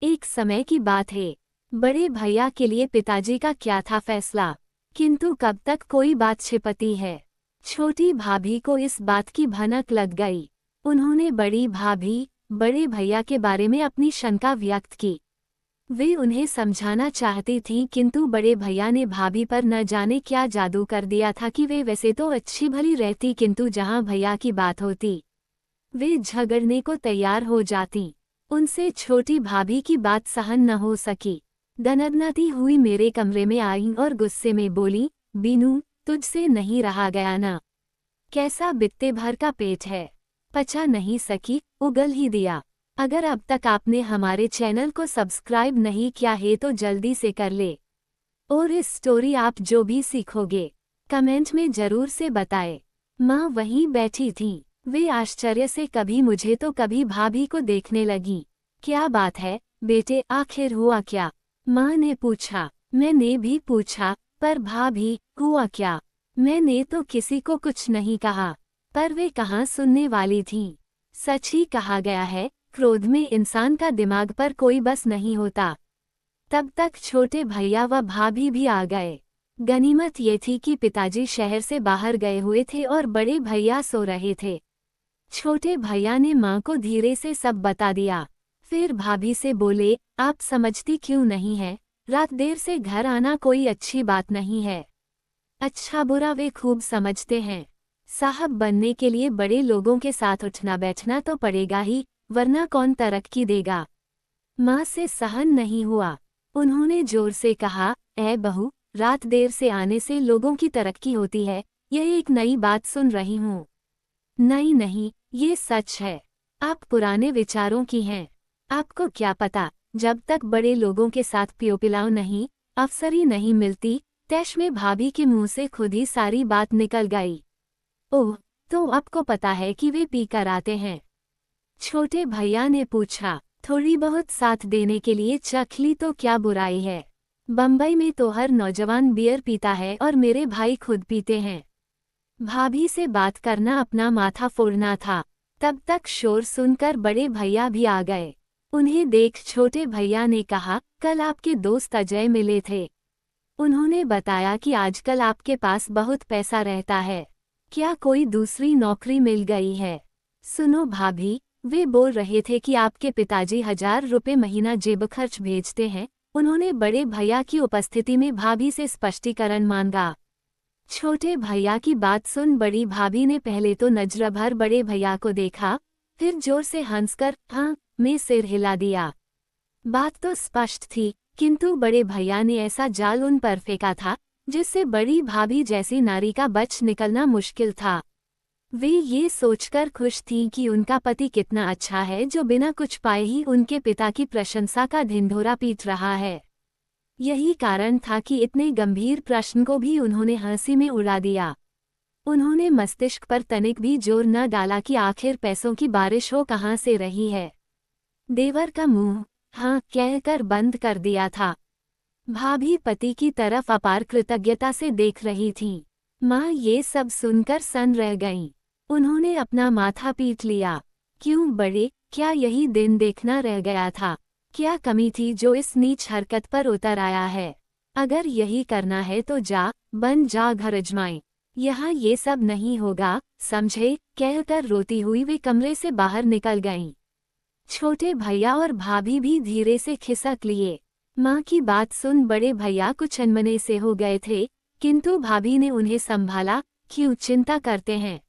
एक समय की बात है। बड़े भैया के लिए पिताजी का क्या था फैसला, किंतु कब तक कोई बात छिपती है। छोटी भाभी को इस बात की भनक लग गई। उन्होंने बड़ी भाभी, बड़े भैया के बारे में अपनी शंका व्यक्त की। वे उन्हें समझाना चाहती थीं, किंतु बड़े भैया ने भाभी पर न जाने क्या जादू कर दिया था कि वे वैसे तो अच्छी भली रहती, किंतु जहां भैया की बात होती वे झगड़ने को तैयार हो जाती। उनसे छोटी भाभी की बात सहन न हो सकी। दनदनाती हुई मेरे कमरे में आई और गुस्से में बोली, बीनू, तुझसे नहीं रहा गया ना? कैसा बित्ते भर का पेट है, पचा नहीं सकी, उगल ही दिया। अगर अब तक आपने हमारे चैनल को सब्सक्राइब नहीं किया है तो जल्दी से कर ले, और इस स्टोरी आप जो भी सीखोगे कमेंट में जरूर से बताए। माँ वहीं बैठी थीं। वे आश्चर्य से कभी मुझे तो कभी भाभी को देखने लगी। क्या बात है बेटे, आखिर हुआ क्या? माँ ने पूछा। मैंने भी पूछा, पर भाभी हुआ क्या? मैंने तो किसी को कुछ नहीं कहा, पर वे कहाँ सुनने वाली थीं। सच ही कहा गया है, क्रोध में इंसान का दिमाग पर कोई बस नहीं होता। तब तक छोटे भैया व भाभी भी आ गए। गनीमत ये थी कि पिताजी शहर से बाहर गए हुए थे और बड़े भैया सो रहे थे। छोटे भैया ने माँ को धीरे से सब बता दिया। फिर भाभी से बोले, आप समझती क्यों नहीं है, रात देर से घर आना कोई अच्छी बात नहीं है। अच्छा बुरा वे खूब समझते हैं। साहब बनने के लिए बड़े लोगों के साथ उठना बैठना तो पड़ेगा ही, वरना कौन तरक्की देगा। माँ से सहन नहीं हुआ। उन्होंने जोर से कहा, ऐ बहू, रात देर से आने से लोगों की तरक्की होती है, यह एक नई बात सुन रही हूँ। नहीं नहीं, ये सच है। आप पुराने विचारों की हैं। आपको क्या पता, जब तक बड़े लोगों के साथ पियो पिलाओ नहीं, अफसरी नहीं मिलती। तैश में भाभी के मुंह से खुद ही सारी बात निकल गई। ओह, तो आपको पता है कि वे पी कर आते हैं? छोटे भैया ने पूछा। थोड़ी बहुत साथ देने के लिए चख ली तो क्या बुराई है। बम्बई में तो हर नौजवान बियर पीता है और मेरे भाई खुद पीते हैं। भाभी से बात करना अपना माथा फोड़ना था। तब तक शोर सुनकर बड़े भैया भी आ गए। उन्हें देख छोटे भैया ने कहा, कल आपके दोस्त अजय मिले थे। उन्होंने बताया कि आजकल आपके पास बहुत पैसा रहता है। क्या कोई दूसरी नौकरी मिल गई है? सुनो भाभी, वे बोल रहे थे कि आपके पिताजी 1000 रुपये महीना जेब खर्च भेजते हैं। उन्होंने बड़े भैया की उपस्थिति में भाभी से स्पष्टीकरण मांगा। छोटे भैया की बात सुन बड़ी भाभी ने पहले तो नजर भर बड़े भैया को देखा, फिर जोर से हंसकर हाँ में सिर हिला दिया। बात तो स्पष्ट थी, किंतु बड़े भैया ने ऐसा जाल उन पर फेंका था जिससे बड़ी भाभी जैसी नारी का बच निकलना मुश्किल था। वे ये सोचकर खुश थीं कि उनका पति कितना अच्छा है जो बिना कुछ पाए ही उनके पिता की प्रशंसा का ढिंढोरा पीट रहा है। यही कारण था कि इतने गंभीर प्रश्न को भी उन्होंने हंसी में उड़ा दिया। उन्होंने मस्तिष्क पर तनिक भी जोर न डाला कि आखिर पैसों की बारिश हो कहाँ से रही है। देवर का मुंह हाँ कहकर बंद कर दिया था। भाभी पति की तरफ अपार कृतज्ञता से देख रही थीं। माँ ये सब सुनकर सन रह गईं। उन्होंने अपना माथा पीट लिया। क्यों बड़े, क्या यही दिन देखना रह गया था? क्या कमी थी जो इस नीच हरकत पर उतर आया है? अगर यही करना है तो बन जा घर अजमाएं। यहाँ ये सब नहीं होगा, समझे? कहकर रोती हुई वे कमरे से बाहर निकल गईं। छोटे भैया और भाभी भी धीरे से खिसक लिए। माँ की बात सुन बड़े भैया कुछ अनमने से हो गए थे, किंतु भाभी ने उन्हें संभाला। क्यों चिंता करते हैं,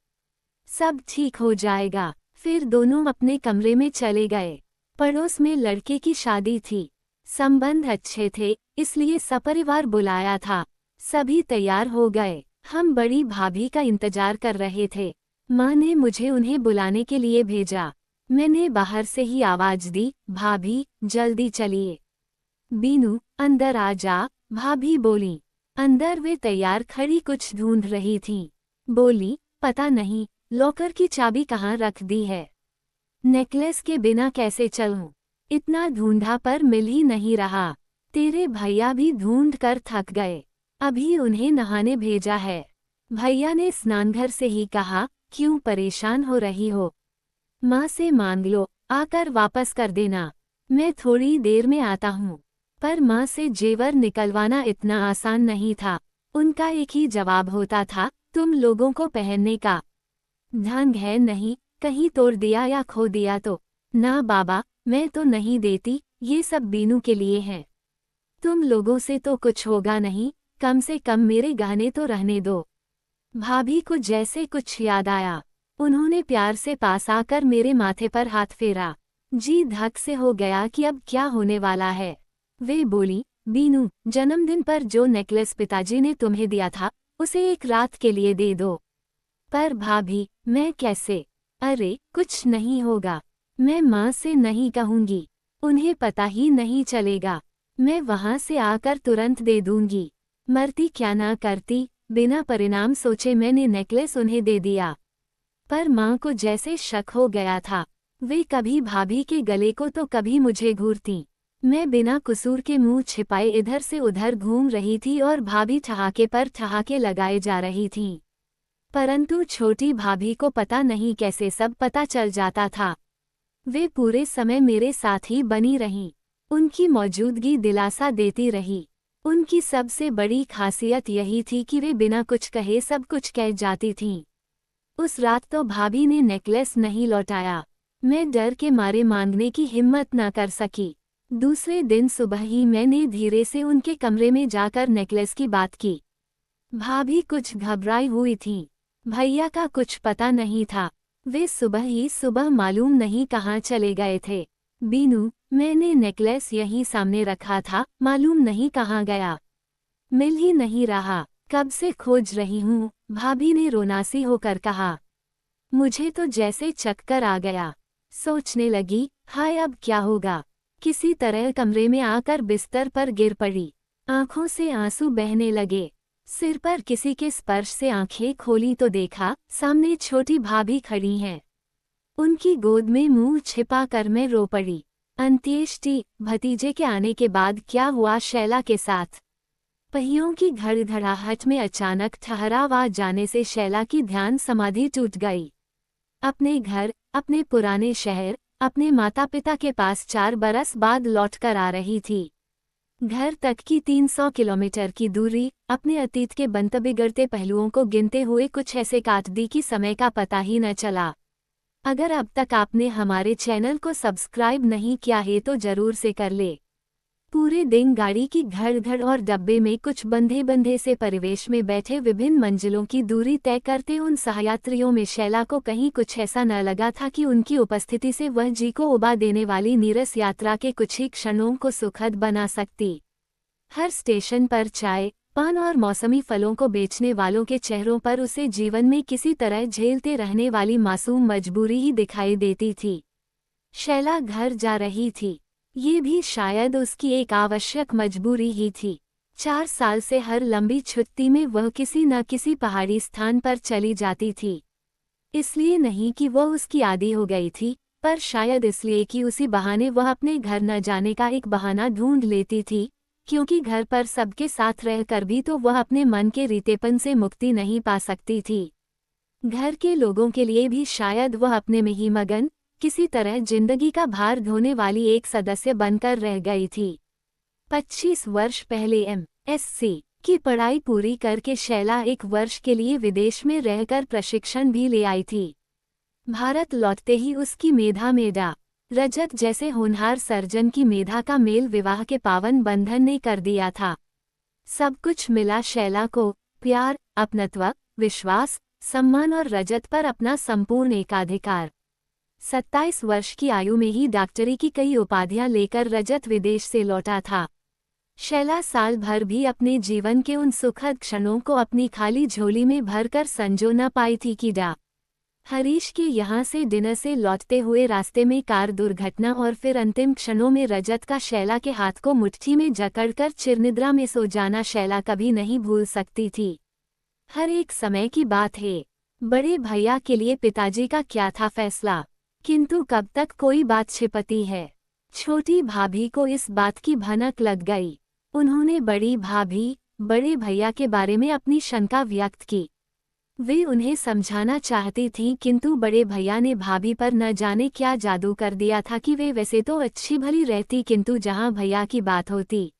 सब ठीक हो जाएगा। फिर दोनों अपने कमरे में चले गए। पड़ोस में लड़के की शादी थी। संबंध अच्छे थे, इसलिए सपरिवार बुलाया था। सभी तैयार हो गए। हम बड़ी भाभी का इंतजार कर रहे थे। माँ ने मुझे उन्हें बुलाने के लिए भेजा। मैंने बाहर से ही आवाज दी, भाभी जल्दी चलिए। बीनू अंदर आ जा, भाभी बोली। अंदर वे तैयार खड़ी कुछ ढूंढ रही थीं। बोली, पता नहीं लॉकर की चाबी कहाँ रख दी है। नेकलेस के बिना कैसे चलूं? इतना ढूंढा पर मिल ही नहीं रहा। तेरे भैया भी ढूंढ कर थक गए, अभी उन्हें नहाने भेजा है। भैया ने स्नानघर से ही कहा, क्यों परेशान हो रही हो? माँ से मांग लो, आकर वापस कर देना। मैं थोड़ी देर में आता हूँ। पर माँ से जेवर निकलवाना इतना आसान नहीं था। उनका एक ही जवाब होता था, तुम लोगों को पहनने का ढंग है नहीं, कहीं तोड़ दिया या खो दिया तो। ना बाबा, मैं तो नहीं देती, ये सब बीनू के लिए है। तुम लोगों से तो कुछ होगा नहीं, कम से कम मेरे गहने तो रहने दो। भाभी को जैसे कुछ याद आया। उन्होंने प्यार से पास आकर मेरे माथे पर हाथ फेरा। जी धक से हो गया कि अब क्या होने वाला है। वे बोली, बीनू, जन्मदिन पर जो नेकलेस पिताजी ने तुम्हें दिया था, उसे एक रात के लिए दे दो। पर भाभी, मैं कैसे? अरे, कुछ नहीं होगा। मैं माँ से नहीं कहूँगी। उन्हें पता ही नहीं चलेगा। मैं वहाँ से आकर तुरंत दे दूंगी। मरती क्या ना करती। बिना परिणाम सोचे मैंने नेकलेस उन्हें दे दिया। पर माँ को जैसे शक हो गया था। वे कभी भाभी के गले को तो कभी मुझे घूरती। मैं बिना कसूर के मुंह छिपाए इधर से उधर घूम रही थी और भाभी ठहाके पर ठहाके लगाए जा रही थीं। परंतु छोटी भाभी को पता नहीं कैसे सब पता चल जाता था। वे पूरे समय मेरे साथ ही बनी रहीं। उनकी मौजूदगी दिलासा देती रही। उनकी सबसे बड़ी खासियत यही थी कि वे बिना कुछ कहे सब कुछ कह जाती थीं। उस रात तो भाभी ने नेकलेस नहीं लौटाया। मैं डर के मारे मांगने की हिम्मत न कर सकी। दूसरे दिन सुबह ही मैंने धीरे से उनके कमरे में जाकर नेकलेस की बात की। भाभी कुछ घबराई हुई थीं। भैया का कुछ पता नहीं था। वे सुबह ही सुबह मालूम नहीं कहाँ चले गए थे। बीनू, मैंने नेकलेस यहीं सामने रखा था, मालूम नहीं कहाँ गया। मिल ही नहीं रहा, कब से खोज रही हूँ, भाभी ने रोनासी होकर कहा। मुझे तो जैसे चक्कर आ गया। सोचने लगी, हाय अब क्या होगा। किसी तरह कमरे में आकर बिस्तर पर गिर पड़ी। आंखों से आंसू बहने लगे। सिर पर किसी के स्पर्श से आंखें खोली तो देखा, सामने छोटी भाभी खड़ी हैं। उनकी गोद में मुंह छिपा कर मैं रो पड़ी। अंत्येष्टि, भतीजे के आने के बाद क्या हुआ शैला के साथ? पहियों की धड़धड़ाहट में अचानक ठहराव आ जाने से शैला की ध्यान समाधि टूट गई। अपने घर, अपने पुराने शहर, अपने माता पिता के पास 4 बरस बाद लौटकर आ रही थी। घर तक की 300 किलोमीटर की दूरी अपने अतीत के बनते बिगड़ते पहलुओं को गिनते हुए कुछ ऐसे काट दी कि समय का पता ही न चला। अगर अब तक आपने हमारे चैनल को सब्सक्राइब नहीं किया है तो जरूर से कर ले। पूरे दिन गाड़ी की धड़-धड़ और डब्बे में कुछ बंधे से परिवेश में बैठे विभिन्न मंजिलों की दूरी तय करते उन सहयात्रियों में शैला को कहीं कुछ ऐसा न लगा था कि उनकी उपस्थिति से वह जी को उबा देने वाली नीरस यात्रा के कुछ ही क्षणों को सुखद बना सकती। हर स्टेशन पर चाय, पान और मौसमी फलों को बेचने वालों के चेहरों पर उसे जीवन में किसी तरह झेलते रहने वाली मासूम मजबूरी ही दिखाई देती थी। शैला घर जा रही थी। ये भी शायद उसकी एक आवश्यक मजबूरी ही थी। 4 साल से हर लंबी छुट्टी में वह किसी न किसी पहाड़ी स्थान पर चली जाती थी। इसलिए नहीं कि वह उसकी आदी हो गई थी, पर शायद इसलिए कि उसी बहाने वह अपने घर न जाने का एक बहाना ढूंढ लेती थी, क्योंकि घर पर सबके साथ रहकर भी तो वह अपने मन के रीतेपन से मुक्ति नहीं पा सकती थी। घर के लोगों के लिए भी शायद वह अपने में ही मगन, किसी तरह जिंदगी का भार ढोने वाली एक सदस्य बनकर रह गई थी। 25 वर्ष पहले MSc की पढ़ाई पूरी करके शैला 1 वर्ष के लिए विदेश में रहकर प्रशिक्षण भी ले आई थी। भारत लौटते ही उसकी मेधा मेडा रजत जैसे होनहार सर्जन की मेधा का मेल विवाह के पावन बंधन ने कर दिया था। सब कुछ मिला शैला को, प्यार, अपनत्व, विश्वास, सम्मान और रजत पर अपना संपूर्ण एकाधिकार। 27 वर्ष की आयु में ही डॉक्टरी की कई उपाधियां लेकर रजत विदेश से लौटा था। शैला साल भर भी अपने जीवन के उन सुखद क्षणों को अपनी खाली झोली में भरकर संजो न पाई थी कि डा हरीश के यहाँ से डिनर से लौटते हुए रास्ते में कार दुर्घटना और फिर अंतिम क्षणों में रजत का शैला के हाथ को मुट्ठी में जकड़कर चिरनिद्रा में सो जाना शैला कभी नहीं भूल सकती थी। हर एक समय की बात है। बड़े भैया के लिए पिताजी का क्या था फैसला, किंतु कब तक कोई बात छिपती है। छोटी भाभी को इस बात की भनक लग गई। उन्होंने बड़ी भाभी, बड़े भैया के बारे में अपनी शंका व्यक्त की। वे उन्हें समझाना चाहती थीं, किंतु बड़े भैया ने भाभी पर न जाने क्या जादू कर दिया था कि वे वैसे तो अच्छी भली रहती, किंतु जहां भैया की बात होती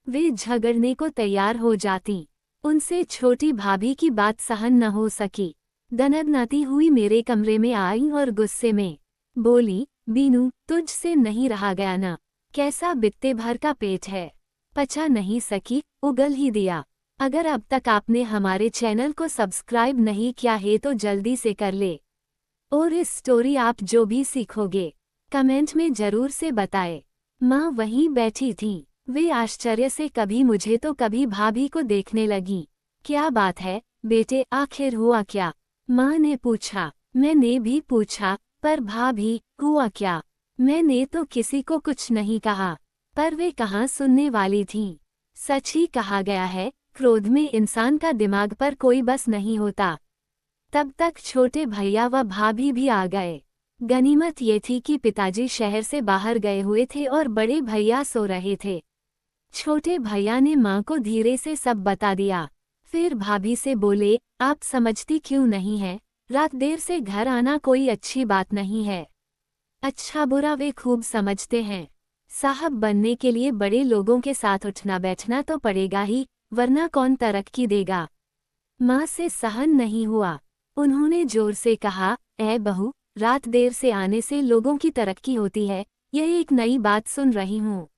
वे झगड़ने को तैयार हो जाती। उनसे छोटी भाभी की बात सहन न हो सकी। दनदनाती हुई मेरे कमरे में आई और गुस्से में बोली, बीनू, तुझसे नहीं रहा गया ना? कैसा बित्ते भर का पेट है, पचा नहीं सकी, उगल ही दिया। अगर अब तक आपने हमारे चैनल को सब्सक्राइब नहीं किया है तो जल्दी से कर ले, और इस स्टोरी आप जो भी सीखोगे कमेंट में जरूर से बताए। माँ वहीं बैठी थी। वे आश्चर्य से कभी मुझे तो कभी भाभी को देखने लगी। क्या बात है बेटे, आखिर हुआ क्या? माँ ने पूछा। मैंने भी पूछा, पर भाभी हुआ क्या? मैंने तो किसी को कुछ नहीं कहा, पर वे कहाँ सुनने वाली थीं। सच ही कहा गया है, क्रोध में इंसान का दिमाग पर कोई बस नहीं होता। तब तक छोटे भैया व भाभी भी आ गए। गनीमत ये थी कि पिताजी शहर से बाहर गए हुए थे और बड़े भैया सो रहे थे। छोटे भैया ने माँ को धीरे से सब बता दिया। फिर भाभी से बोले, आप समझती क्यों नहीं है? रात देर से घर आना कोई अच्छी बात नहीं है। अच्छा बुरा वे खूब समझते हैं। साहब बनने के लिए बड़े लोगों के साथ उठना बैठना तो पड़ेगा ही, वरना कौन तरक्की देगा? माँ से सहन नहीं हुआ। उन्होंने जोर से कहा, ऐ बहू, रात देर से आने से लोगों की तरक्की होती है, यह एक नई बात सुन रही हूँ।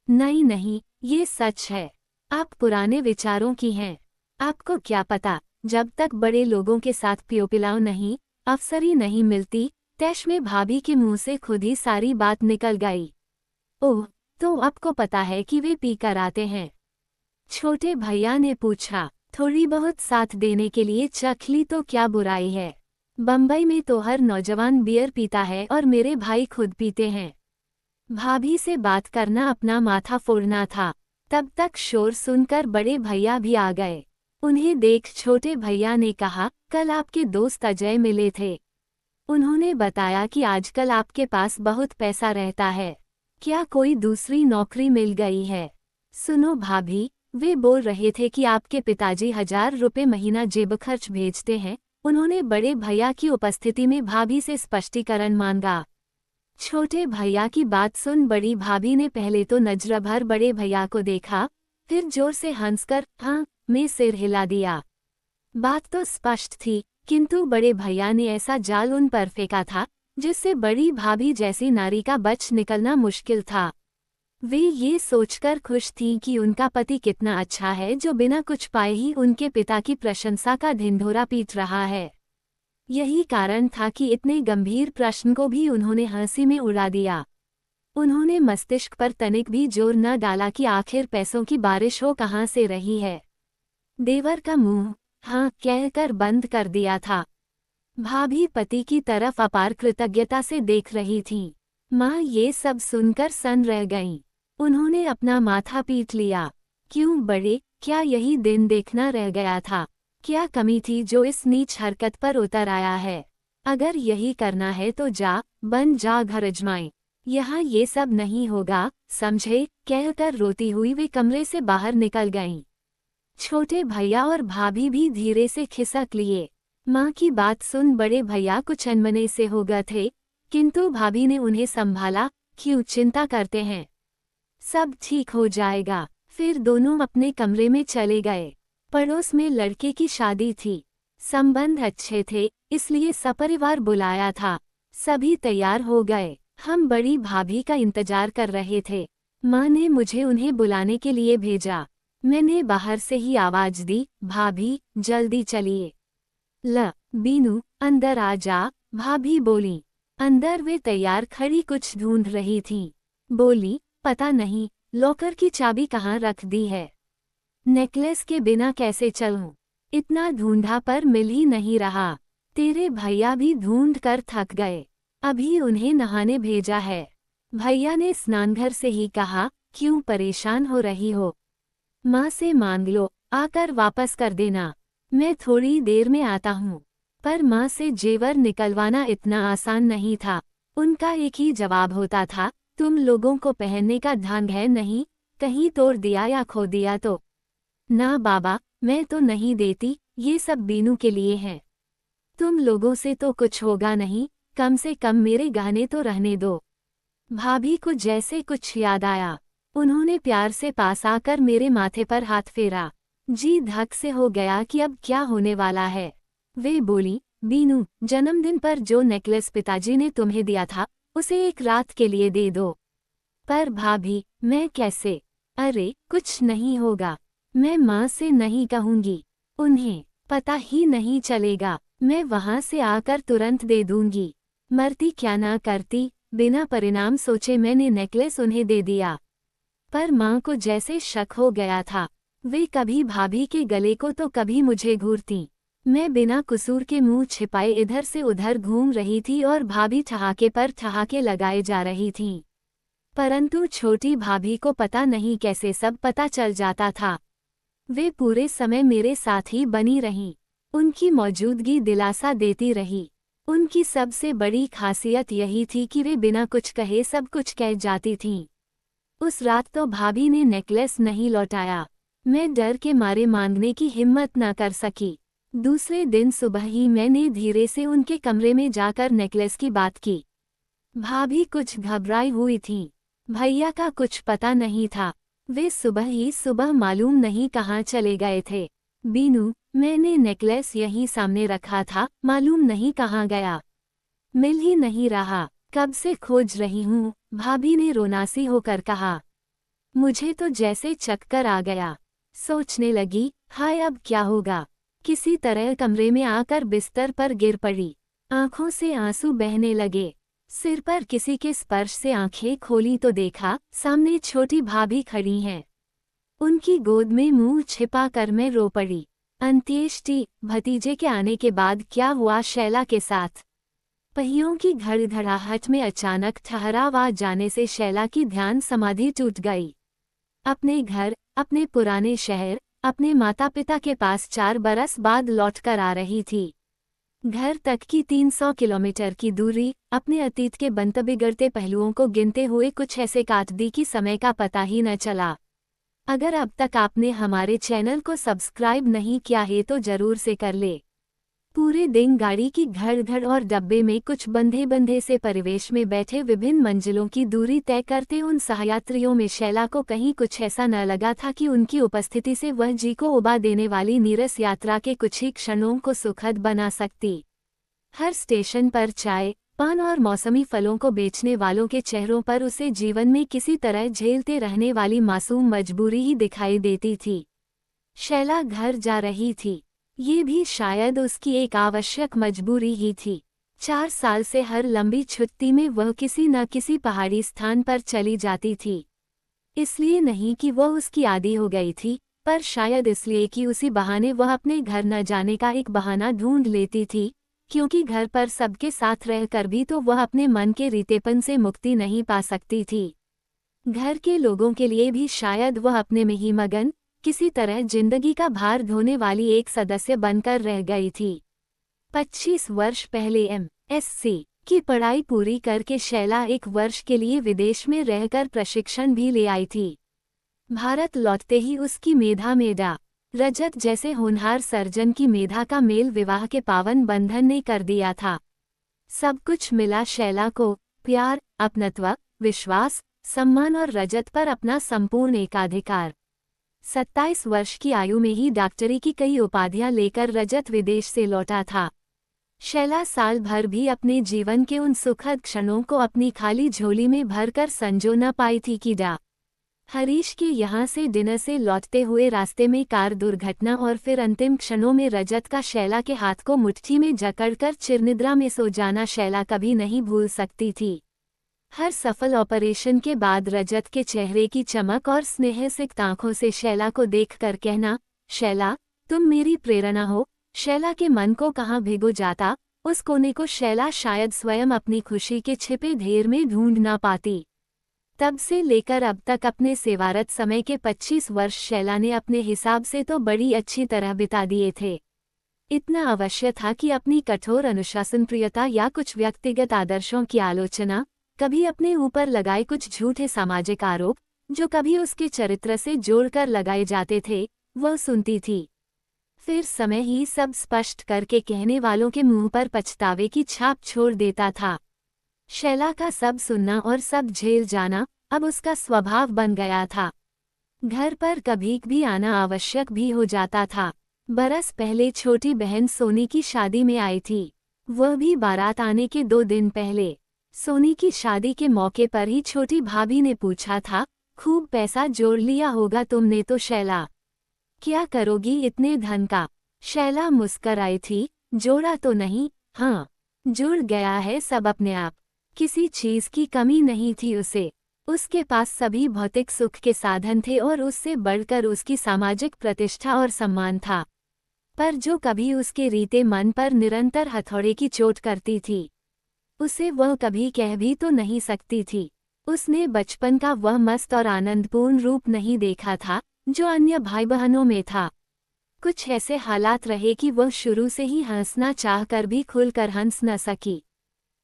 नहीं नहीं, ये सच है। आप पुराने विचारों की हैं। आपको क्या पता, जब तक बड़े लोगों के साथ पियो पिलाओ नहीं, अफसरी नहीं मिलती। तैश में भाभी के मुंह से खुद ही सारी बात निकल गई। ओह, तो आपको पता है कि वे पी कर आते हैं? छोटे भैया ने पूछा। थोड़ी बहुत साथ देने के लिए चख ली तो क्या बुराई है? बम्बई में तो हर नौजवान बियर पीता है और मेरे भाई खुद पीते हैं। भाभी से बात करना अपना माथा फोड़ना था। तब तक शोर सुनकर बड़े भैया भी आ गए। उन्हें देख छोटे भैया ने कहा, कल आपके दोस्त अजय मिले थे। उन्होंने बताया कि आजकल आपके पास बहुत पैसा रहता है। क्या कोई दूसरी नौकरी मिल गई है? सुनो भाभी, वे बोल रहे थे कि आपके पिताजी 1000 रुपये महीना जेब खर्च भेजते हैं। उन्होंने बड़े भैया की उपस्थिति में भाभी से स्पष्टीकरण मांगा। छोटे भैया की बात सुन बड़ी भाभी ने पहले तो नजर भर बड़े भैया को देखा, फिर जोर से हंसकर हाँ में सिर हिला दिया। बात तो स्पष्ट थी, किंतु बड़े भैया ने ऐसा जाल उन पर फेंका था जिससे बड़ी भाभी जैसी नारी का बच निकलना मुश्किल था। वे ये सोचकर खुश थीं कि उनका पति कितना अच्छा है जो बिना कुछ पाए ही उनके पिता की प्रशंसा का ढिंढोरा पीट रहा है। यही कारण था कि इतने गंभीर प्रश्न को भी उन्होंने हंसी में उड़ा दिया। उन्होंने मस्तिष्क पर तनिक भी जोर न डाला कि आखिर पैसों की बारिश हो कहाँ से रही है। देवर का मुंह हाँ कहकर बंद कर दिया था। भाभी पति की तरफ अपार कृतज्ञता से देख रही थीं। माँ ये सब सुनकर सन्न रह गईं। उन्होंने अपना माथा पीट लिया। क्यों बड़े, क्या यही दिन देखना रह गया था? क्या कमी थी जो इस नीच हरकत पर उतर आया है? अगर यही करना है तो बन जा घर अजमाएं। यहाँ ये सब नहीं होगा, समझे? कहकर रोती हुई वे कमरे से बाहर निकल गईं। छोटे भैया और भाभी भी धीरे से खिसक लिए। माँ की बात सुन बड़े भैया कुछ अनमने से हो गए थे, किंतु भाभी ने उन्हें संभाला। क्यों चिंता करते हैं, सब ठीक हो जाएगा। फिर दोनों अपने कमरे में चले गए। पड़ोस में लड़के की शादी थी। संबंध अच्छे थे, इसलिए सपरिवार बुलाया था। सभी तैयार हो गए। हम बड़ी भाभी का इंतजार कर रहे थे। माँ ने मुझे उन्हें बुलाने के लिए भेजा। मैंने बाहर से ही आवाज दी, भाभी जल्दी चलिए। बीनू अंदर आ जा, भाभी बोली। अंदर वे तैयार खड़ी कुछ ढूंढ रही थीं। बोली, पता नहीं लॉकर की चाबी कहाँ रख दी है। नेकलेस के बिना कैसे चलूं? इतना ढूंढा पर मिल ही नहीं रहा। तेरे भैया भी ढूंढ कर थक गए, अभी उन्हें नहाने भेजा है। भैया ने स्नानघर से ही कहा, क्यों परेशान हो रही हो? माँ से मांग लो, आकर वापस कर देना। मैं थोड़ी देर में आता हूँ। पर माँ से जेवर निकलवाना इतना आसान नहीं था। उनका एक ही जवाब होता था, तुम लोगों को पहनने का ढंग है नहीं, कहीं तोड़ दिया या खो दिया तो। ना बाबा, मैं तो नहीं देती, ये सब बीनू के लिए है। तुम लोगों से तो कुछ होगा नहीं, कम से कम मेरे गहने तो रहने दो। भाभी को जैसे कुछ याद आया, उन्होंने प्यार से पास आकर मेरे माथे पर हाथ फेरा। जी धक से हो गया कि अब क्या होने वाला है। वे बोली, बीनू, जन्मदिन पर जो नेकलेस पिताजी ने तुम्हें दिया था, उसे एक रात के लिए दे दो। पर भाभी, मैं कैसे? अरे कुछ नहीं होगा, मैं माँ से नहीं कहूंगी, उन्हें पता ही नहीं चलेगा, मैं वहां से आकर तुरंत दे दूंगी। मरती क्या ना करती, बिना परिणाम सोचे मैंने नेकलेस उन्हें दे दिया। पर माँ को जैसे शक हो गया था, वे कभी भाभी के गले को तो कभी मुझे घूरती। मैं बिना कसूर के मुंह छिपाए इधर से उधर घूम रही थी और भाभी ठहाके पर ठहाके लगाए जा रही थीं। परंतु छोटी भाभी को पता नहीं कैसे सब पता चल जाता था। वे पूरे समय मेरे साथ ही बनी रहीं। उनकी मौजूदगी दिलासा देती रही। उनकी सबसे बड़ी खासियत यही थी कि वे बिना कुछ कहे सब कुछ कह जाती थीं। उस रात तो भाभी ने नेकलेस नहीं लौटाया। मैं डर के मारे मांगने की हिम्मत न कर सकी। दूसरे दिन सुबह ही मैंने धीरे से उनके कमरे में जाकर नेकलेस की बात की। भाभी कुछ घबराई हुई थीं। भैया का कुछ पता नहीं था। वे सुबह ही सुबह मालूम नहीं कहाँ चले गए थे। बीनू, मैंने नेकलेस यहीं सामने रखा था, मालूम नहीं कहाँ गया। मिल ही नहीं रहा, कब से खोज रही हूँ, भाभी ने रोनासी होकर कहा। मुझे तो जैसे चक्कर आ गया। सोचने लगी, हाय अब क्या होगा। किसी तरह कमरे में आकर बिस्तर पर गिर पड़ी। आंखों से आंसू बहने लगे। सिर पर किसी के स्पर्श से आंखें खोली तो देखा, सामने छोटी भाभी खड़ी हैं। उनकी गोद में मुंह छिपा कर मैं रो पड़ी। अंत्येष्टि, भतीजे के आने के बाद क्या हुआ शैला के साथ? पहियों की धड़धड़ाहट में अचानक ठहराव आ जाने से शैला की ध्यान समाधि टूट गई। अपने घर, अपने पुराने शहर, अपने माता पिता के पास 4 बरस बाद लौटकर आ रही थी। घर तक की 300 किलोमीटर की दूरी अपने अतीत के बनते बिगड़ते पहलुओं को गिनते हुए कुछ ऐसे काट दी कि समय का पता ही न चला। अगर अब तक आपने हमारे चैनल को सब्सक्राइब नहीं किया है तो जरूर से कर ले। पूरे दिन गाड़ी की धड़-धड़ और डब्बे में कुछ बंधे से परिवेश में बैठे विभिन्न मंजिलों की दूरी तय करते उन सहयात्रियों में शैला को कहीं कुछ ऐसा न लगा था कि उनकी उपस्थिति से वह जी को उबा देने वाली नीरस यात्रा के कुछ ही क्षणों को सुखद बना सकती। हर स्टेशन पर चाय, पान और मौसमी फलों को बेचने वालों के चेहरों पर उसे जीवन में किसी तरह झेलते रहने वाली मासूम मजबूरी ही दिखाई देती थी। शैला घर जा रही थी, ये भी शायद उसकी एक आवश्यक मजबूरी ही थी। 4 साल से हर लंबी छुट्टी में वह किसी न किसी पहाड़ी स्थान पर चली जाती थी। इसलिए नहीं कि वह उसकी आदी हो गई थी, पर शायद इसलिए कि उसी बहाने वह अपने घर न जाने का एक बहाना ढूंढ लेती थी, क्योंकि घर पर सबके साथ रहकर भी तो वह अपने मन के रीतेपन से मुक्ति नहीं पा सकती थी। घर के लोगों के लिए भी शायद वह अपने में ही मगन, किसी तरह जिंदगी का भार ढोने वाली एक सदस्य बनकर रह गई थी। 25 वर्ष पहले MSc की पढ़ाई पूरी करके शैला 1 वर्ष के लिए विदेश में रहकर प्रशिक्षण भी ले आई थी। भारत लौटते ही उसकी मेधा मेडा रजत जैसे होनहार सर्जन की मेधा का मेल विवाह के पावन बंधन ने कर दिया था। सब कुछ मिला शैला को, प्यार, अपनत्व, विश्वास, सम्मान और रजत पर अपना संपूर्ण एकाधिकार। 27 वर्ष की आयु में ही डॉक्टरी की कई उपाधियां लेकर रजत विदेश से लौटा था। शैला साल भर भी अपने जीवन के उन सुखद क्षणों को अपनी खाली झोली में भरकर संजो न पाई थी कि हरीश के यहाँ से डिनर से लौटते हुए रास्ते में कार दुर्घटना और फिर अंतिम क्षणों में रजत का शैला के हाथ को मुट्ठी में जकड़कर चिरनिद्रा में सो जाना शैला कभी नहीं भूल सकती थी। हर सफल ऑपरेशन के बाद रजत के चेहरे की चमक और स्नेह सिक्त आंखों से शैला को देखकर कहना, शैला, तुम मेरी प्रेरणा हो। शैला के मन को कहाँ भिगो जाता, उस कोने को शैला शायद स्वयं अपनी खुशी के छिपे ढेर में ढूंढ ना पाती। तब से लेकर अब तक अपने सेवारत समय के 25 वर्ष शैला ने अपने हिसाब से तो बड़ी अच्छी तरह बिता दिए थे। इतना अवश्य था कि अपनी कठोर अनुशासनप्रियता या कुछ व्यक्तिगत आदर्शों की आलोचना, कभी अपने ऊपर लगाए कुछ झूठे सामाजिक आरोप, जो कभी उसके चरित्र से जोड़कर लगाए जाते थे, वह सुनती थी। फिर समय ही सब स्पष्ट करके कहने वालों के मुंह पर पछतावे की छाप छोड़ देता था। शैला का सब सुनना और सब झेल जाना अब उसका स्वभाव बन गया था। घर पर कभी भी आना आवश्यक भी हो जाता था। बरस पहले छोटी बहन सोनी की शादी में आई थी, वह भी बारात आने के 2 दिन पहले। सोनी की शादी के मौके पर ही छोटी भाभी ने पूछा था, खूब पैसा जोड़ लिया होगा तुमने तो शैला, क्या करोगी इतने धन का? शैला मुस्कुराई थी, जोड़ा तो नहीं, हाँ, जुड़ गया है सब अपने आप। किसी चीज की कमी नहीं थी उसे। उसके पास सभी भौतिक सुख के साधन थे और उससे बढ़कर उसकी सामाजिक प्रतिष्ठा और सम्मान था। पर जो कभी उसके रीते मन पर निरंतर हथौड़े की चोट करती थी, उसे वह कभी कह भी तो नहीं सकती थी। उसने बचपन का वह मस्त और आनंदपूर्ण रूप नहीं देखा था जो अन्य भाई बहनों में था। कुछ ऐसे हालात रहे कि वह शुरू से ही हंसना चाहकर भी खुलकर हंस न सकी।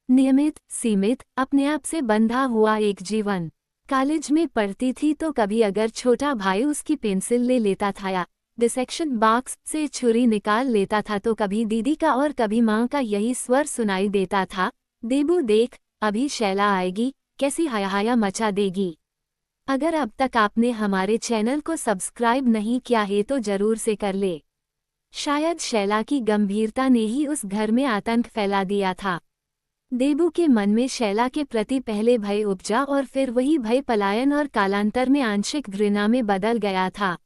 नियमित, सीमित, अपने आप से बंधा हुआ एक जीवन। कॉलेज में पढ़ती थी तो कभी अगर छोटा भाई उसकी पेंसिल ले लेता था या डिसेक्शन बॉक्स से छुरी निकाल लेता था तो कभी दीदी का और कभी माँ का यही स्वर सुनाई देता था, देबू देख, अभी शैला आएगी, कैसी हाया मचा देगी। अगर अब तक आपने हमारे चैनल को सब्सक्राइब नहीं किया है तो जरूर से कर ले। शायद शैला की गंभीरता ने ही उस घर में आतंक फैला दिया था। देबू के मन में शैला के प्रति पहले भय उपजा और फिर वही भय पलायन और कालांतर में आंशिक घृणा में बदल गया था।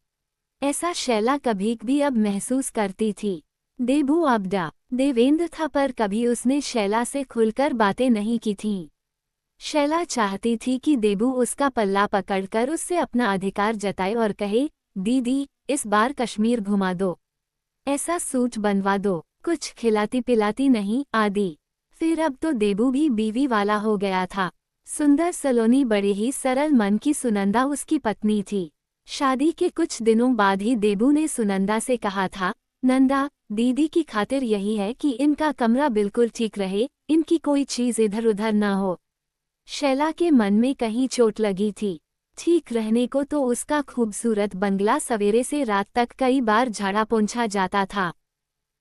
ऐसा शैला कभी भी अब महसूस करती थी। देबू अबडा देवेंद्र था पर कभी उसने शैला से खुलकर बातें नहीं की थीं। शैला चाहती थी कि देबू उसका पल्ला पकड़कर उससे अपना अधिकार जताए और कहे, दीदी, इस बार कश्मीर घुमा दो, ऐसा सूट बनवा दो, कुछ खिलाती पिलाती नहीं, आदि। फिर अब तो देबू भी बीवी वाला हो गया था। सुंदर सलोनी बड़े ही सरल मन की सुनंदा उसकी पत्नी थी। शादी के कुछ दिनों बाद ही देबू ने सुनंदा से कहा था, नंदा, दीदी की खातिर यही है कि इनका कमरा बिल्कुल ठीक रहे, इनकी कोई चीज इधर उधर ना हो। शैला के मन में कहीं चोट लगी थी। ठीक रहने को तो उसका खूबसूरत बंगला सवेरे से रात तक कई बार झाड़ा पोंछा जाता था।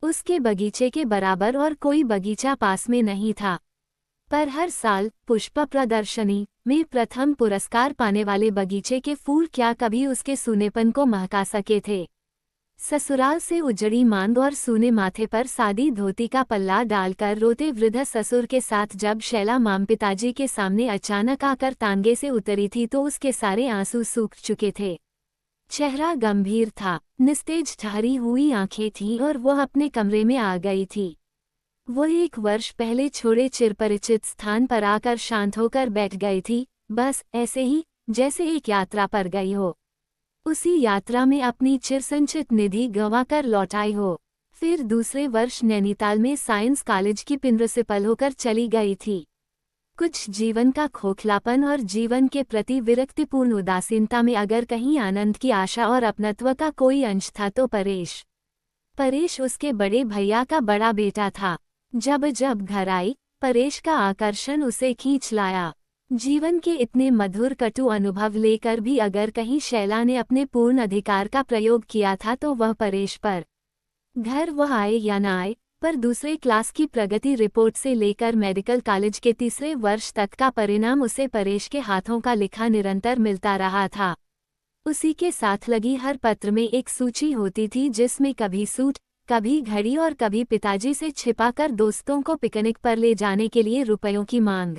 उसके बगीचे के बराबर और कोई बगीचा पास में नहीं था। पर हर साल पुष्प प्रदर्शनी में प्रथम पुरस्कार पाने वाले बगीचे के फूल क्या कभी उसके सूनेपन को महका सके थे। ससुराल से उजड़ी मांद और सूने माथे पर सादी धोती का पल्ला डालकर रोते वृद्ध ससुर के साथ जब शैला माम पिताजी के सामने अचानक आकर तांगे से उतरी थी तो उसके सारे आंसू सूख चुके थे। चेहरा गंभीर था, निस्तेज ठहरी हुई आंखें थीं और वह अपने कमरे में आ गई थी। वह 1 वर्ष पहले छोड़े चिरपरिचित स्थान पर आकर शांत होकर बैठ गई थी, बस ऐसे ही जैसे एक यात्रा पर गई हो। उसी यात्रा में अपनी चिरसंचित निधि गंवाकर लौट आई हो। फिर दूसरे वर्ष नैनीताल में साइंस कॉलेज की प्रिंसिपल होकर चली गई थी। कुछ जीवन का खोखलापन और जीवन के प्रति विरक्तिपूर्ण उदासीनता में अगर कहीं आनंद की आशा और अपनत्व का कोई अंश था तो परेश उसके बड़े भैया का बड़ा बेटा था। जब जब घर आई, परेश का आकर्षण उसे खींच लाया। जीवन के इतने मधुर कटु अनुभव लेकर भी अगर कहीं शैला ने अपने पूर्ण अधिकार का प्रयोग किया था तो वह परेश पर। घर वह आए या न आए, पर दूसरे क्लास की प्रगति रिपोर्ट से लेकर मेडिकल कॉलेज के 3रे वर्ष तक का परिणाम उसे परेश के हाथों का लिखा निरंतर मिलता रहा था। उसी के साथ लगी हर पत्र में एक सूची होती थी जिसमें कभी सूट, कभी घड़ी और कभी पिताजी से छिपाकर दोस्तों को पिकनिक पर ले जाने के लिए रुपयों की मांग।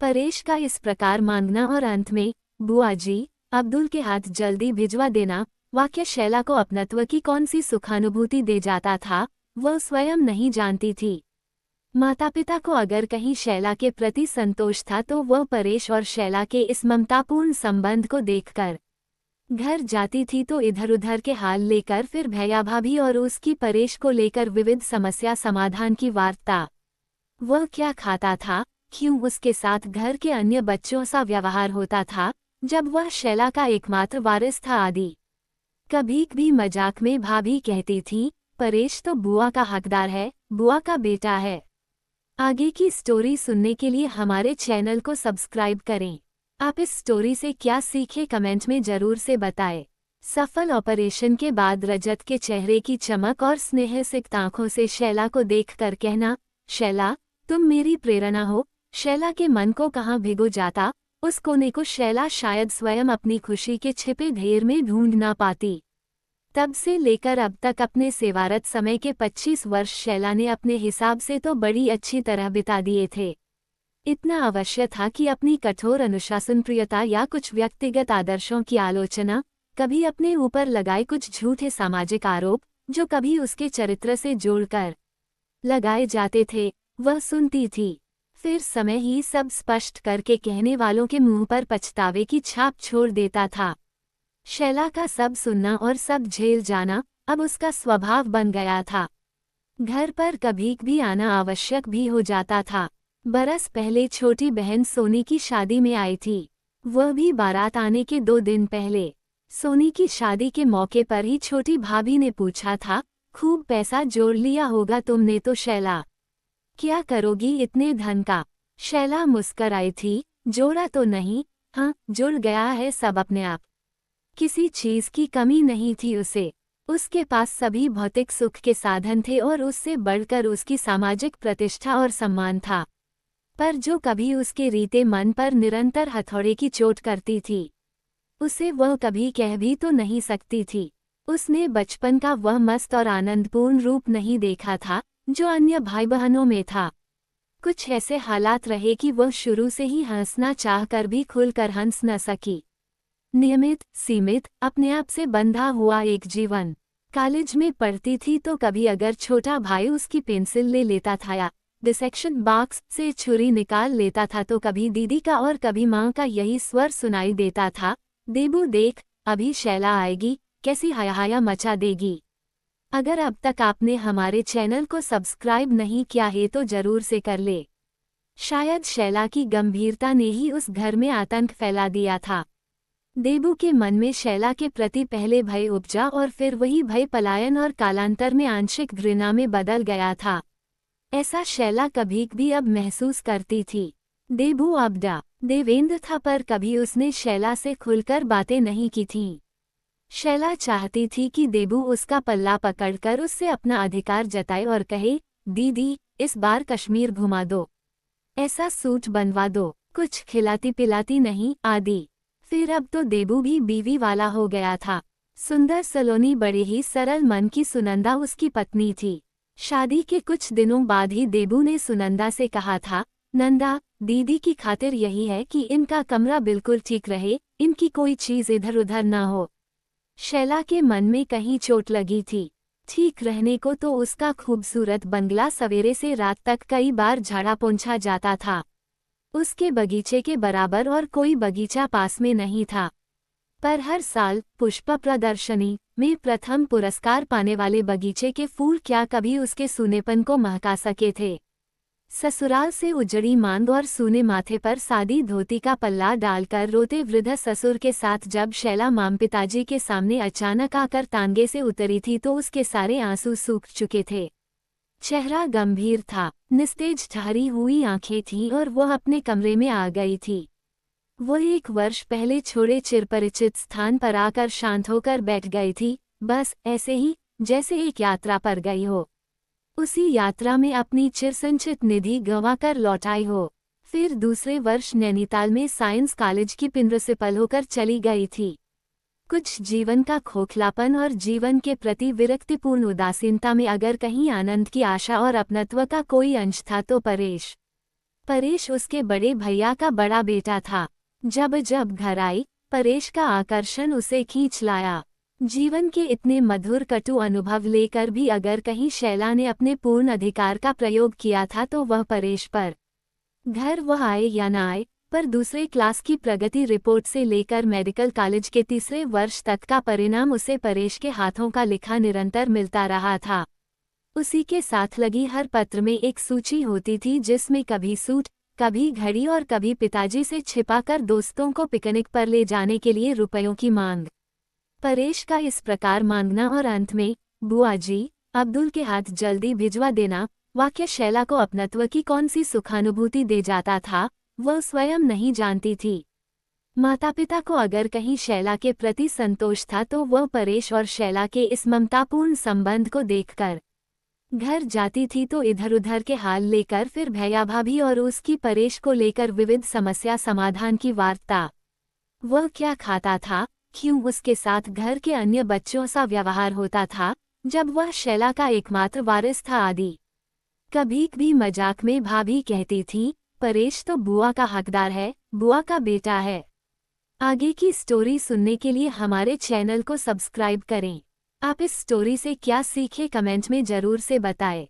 परेश का इस प्रकार मांगना और अंत में, बुआ जी, अब्दुल के हाथ जल्दी भिजवा देना, वाक्य शैला को अपनत्व की कौन सी सुखानुभूति दे जाता था, वह स्वयं नहीं जानती थी। माता पिता को अगर कहीं शैला के प्रति संतोष था तो वह परेश और शैला के इस ममतापूर्ण संबंध को देखकर। घर जाती थी तो इधर उधर के हाल लेकर फिर भैया भाभी और उसकी परेश को लेकर विविध समस्या समाधान की वार्ता। वह क्या खाता था, क्यों उसके साथ घर के अन्य बच्चों सा व्यवहार होता था, जब वह शैला का एकमात्र वारिस था आदि। कभी भी मजाक में भाभी कहती थी, परेश तो बुआ का हकदार है, बुआ का बेटा है। आगे की स्टोरी सुनने के लिए हमारे चैनल को सब्सक्राइब करें। आप इस स्टोरी से क्या सीखे कमेंट में जरूर से बताएं। सफल ऑपरेशन के बाद रजत के चेहरे की चमक और स्नेह सिक्त आंखों से शैला को देखकर कहना, शैला, तुम मेरी प्रेरणा हो। शैला के मन को कहाँ भिगो जाता, उस कोने को शैला शायद स्वयं अपनी खुशी के छिपे ढेर में ढूंढ ना पाती। तब से लेकर अब तक अपने सेवारत समय के 25 वर्ष शैला ने अपने हिसाब से तो बड़ी अच्छी तरह बिता दिए थे। इतना अवश्य था कि अपनी कठोर अनुशासनप्रियता या कुछ व्यक्तिगत आदर्शों की आलोचना, कभी अपने ऊपर लगाए कुछ झूठे सामाजिक आरोप, जो कभी उसके चरित्र से जोड़कर लगाए जाते थे, वह सुनती थी। फिर समय ही सब स्पष्ट करके कहने वालों के मुंह पर पछतावे की छाप छोड़ देता था। शैला का सब सुनना और सब झेल जाना अब उसका स्वभाव बन गया था। घर पर कभी भी आना आवश्यक भी हो जाता था। बरस पहले छोटी बहन सोनी की शादी में आई थी, वह भी बारात आने के 2 दिन पहले। सोनी की शादी के मौके पर ही छोटी भाभी ने पूछा था, खूब पैसा जोड़ लिया होगा तुमने तो शैला, क्या करोगी इतने धन का। शैला मुस्कुराई थी, जोड़ा तो नहीं, हाँ जुड़ गया है सब अपने आप। किसी चीज की कमी नहीं थी उसे, उसके पास सभी भौतिक सुख के साधन थे और उससे बढ़कर उसकी सामाजिक प्रतिष्ठा और सम्मान था। पर जो कभी उसके रीते मन पर निरंतर हथौड़े की चोट करती थी, उसे वह कभी कह भी तो नहीं सकती थी। उसने बचपन का वह मस्त और आनंदपूर्ण रूप नहीं देखा था जो अन्य भाई बहनों में था। कुछ ऐसे हालात रहे कि वह शुरू से ही हंसना चाहकर भी खुलकर हंस न सकी। नियमित, सीमित, अपने आप से बंधा हुआ एक जीवन। कॉलेज में पढ़ती थी तो कभी अगर छोटा भाई उसकी पेंसिल ले लेता था या डिसेक्शन बॉक्स से छुरी निकाल लेता था तो कभी दीदी का और कभी माँ का यही स्वर सुनाई देता था, देबू देख, अभी शैला आएगी, कैसी हाया मचा देगी। अगर अब तक आपने हमारे चैनल को सब्सक्राइब नहीं किया है तो जरूर से कर ले। शायद शैला की गंभीरता ने ही उस घर में आतंक फैला दिया था। देबू के मन में शैला के प्रति पहले भय उपजा और फिर वही भय पलायन और कालांतर में आंशिक घृणा में बदल गया था। ऐसा शैला कभी भी अब महसूस करती थी। देबू अबडा देवेंद्र था पर कभी उसने शैला से खुलकर बातें नहीं की थीं। शैला चाहती थी कि देबू उसका पल्ला पकड़कर उससे अपना अधिकार जताए और कहे, दीदी, इस बार कश्मीर घुमा दो, ऐसा सूट बनवा दो, कुछ खिलाती पिलाती नहीं आदि। फिर अब तो देबू भी बीवी वाला हो गया था। सुंदर सलोनी बड़ी ही सरल मन की सुनंदा उसकी पत्नी थी। शादी के कुछ दिनों बाद ही देबू ने सुनंदा से कहा था, नंदा, दीदी की खातिर यही है कि इनका कमरा बिल्कुल ठीक रहे, इनकी कोई चीज इधर उधर ना हो। शैला के मन में कहीं चोट लगी थी। ठीक रहने को तो उसका खूबसूरत बंगला सवेरे से रात तक कई बार झाड़ा पोंछा जाता था। उसके बगीचे के बराबर और कोई बगीचा पास में नहीं था। पर हर साल पुष्प प्रदर्शनी में प्रथम पुरस्कार पाने वाले बगीचे के फूल क्या कभी उसके सूनेपन को महका सके थे। ससुराल से उजड़ी मांग और सूने माथे पर सादी धोती का पल्ला डालकर रोते वृद्ध ससुर के साथ जब शैला माम पिताजी के सामने अचानक आकर तांगे से उतरी थी तो उसके सारे आंसू सूख चुके थे। चेहरा गंभीर था, निस्तेज ठहरी हुई आंखें थीं और वह अपने कमरे में आ गई थी। वह 1 वर्ष पहले छोड़े चिरपरिचित स्थान पर आकर शांत होकर बैठ गई थी, बस ऐसे ही जैसे एक यात्रा पर गई हो। उसी यात्रा में अपनी चिरसंचित निधि गंवाकर लौट आई हो। फिर दूसरे वर्ष नैनीताल में साइंस कॉलेज की प्रिंसिपल होकर चली गई थी। कुछ जीवन का खोखलापन और जीवन के प्रति विरक्तिपूर्ण उदासीनता में अगर कहीं आनंद की आशा और अपनत्व का कोई अंश था तो परेश उसके बड़े भैया का बड़ा बेटा था। जब जब घर आई, परेश का आकर्षण उसे खींच लाया। जीवन के इतने मधुर कटु अनुभव लेकर भी अगर कहीं शैला ने अपने पूर्ण अधिकार का प्रयोग किया था तो वह परेश पर। घर वह आए या न आए, पर दूसरे क्लास की प्रगति रिपोर्ट से लेकर मेडिकल कॉलेज के 3रे वर्ष तक का परिणाम उसे परेश के हाथों का लिखा निरंतर मिलता रहा था। उसी के साथ लगी हर पत्र में एक सूची होती थी जिसमें कभी सूट, कभी घड़ी और कभी पिताजी से छिपाकर दोस्तों को पिकनिक पर ले जाने के लिए रुपयों की मांग। परेश का इस प्रकार मांगना और अंत में बुआ जी, अब्दुल के हाथ जल्दी भिजवा देना वाक्य शैला को अपनत्व की कौन सी सुखानुभूति दे जाता था, वह स्वयं नहीं जानती थी। माता पिता को अगर कहीं शैला के प्रति संतोष था तो वह परेश और शैला के इस ममतापूर्ण संबंध को देखकर घर जाती थी तो इधर उधर के हाल लेकर फिर भैया भाभी और उसकी परेश को लेकर विविध समस्या समाधान की वार्ता। वह क्या खाता था, क्यों उसके साथ घर के अन्य बच्चों सा व्यवहार होता था जब वह शैला का एकमात्र वारिस था आदि। कभी कभी मजाक में भाभी कहती थी, परेश तो बुआ का हकदार है, बुआ का बेटा है। आगे की स्टोरी सुनने के लिए हमारे चैनल को सब्सक्राइब करें। आप इस स्टोरी से क्या सीखे कमेंट में जरूर से बताएं।